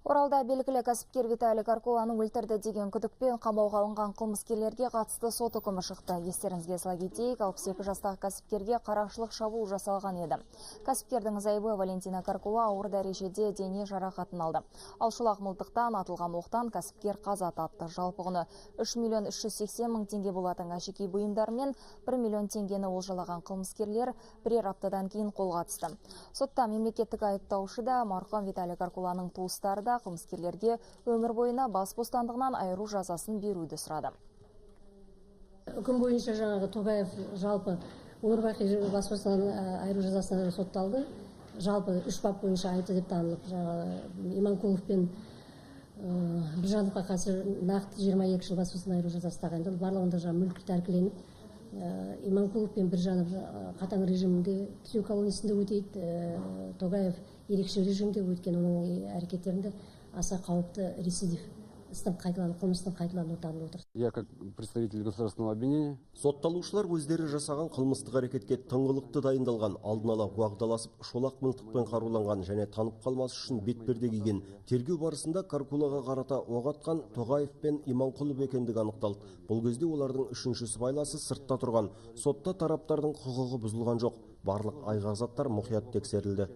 Оралда белгілі кәсіпкер Виталий Каркуланы өлтірді деген күдікпен қамауға алынған қылмыскерлерге қатысты сот үкімі шықты. Естеріңізге сала кетейік, 62 жастағы кәсіпкерге қарақшылық шабуыл жасалған еді. Кәсіпкердің зайыбы Валентина Каркула ауыр дәрежеде дене жарақатын алды. Ал шолақ мылтықтан атылған оқтан кәсіпкер қаза тапты. Жалпы құны 3 миллион 380 мың теңге болатын әшекей бұйымдар мен 1 миллион теңгені олжалаған қылмыскерлер бірер аптадан кейін қолға түсті. Сотта мемлекеттік айыптаушы да марқұм Виталий Каркуланың туыстары да қылмыскерлерге өмір бойына бас бостандығынан айыру жазасын беруді сұрады. Үкім бойынша жаңағы Тоғаев жалпы өмір бақи бас бостандығынан айыру жазасына сотталды. Жалпы 3 бап бойынша айыпты деп танылып, Иманқұлов пен Біржановқа қатысты нақты 22 жыл бас бостандығынан айыру жазасы тағайындалды. Барлығында мүлкі тәркіленіп, Иманқұлов пен Біржанов қатаң режимде түзеу колониясында өтейді. Тоғаев ерекше режимде өткен, оның әрекеттерінде аса қауіпті рецидив қылмыстың қайталануы танылып отыр. Я как представитель государственного обвинения. Сотталушылар өздері жасаған қылмыстық әрекетке тыңғылықты дайындалған, алдын ала уағдаласып, шолақ мылтықпен қаруланған және танып қалмас үшін бетперде киген. Тергеу барысында Каркулаға қарата оқ атқан Тоғаев пен Иманқұлов екендігі анықталды. Бұл кезде олардың үшінші сыбайласы сыртта тұрған. Сотта тараптардың құқығы бұзылған жоқ. Барлық айғақ заттар мұқият тексерілді.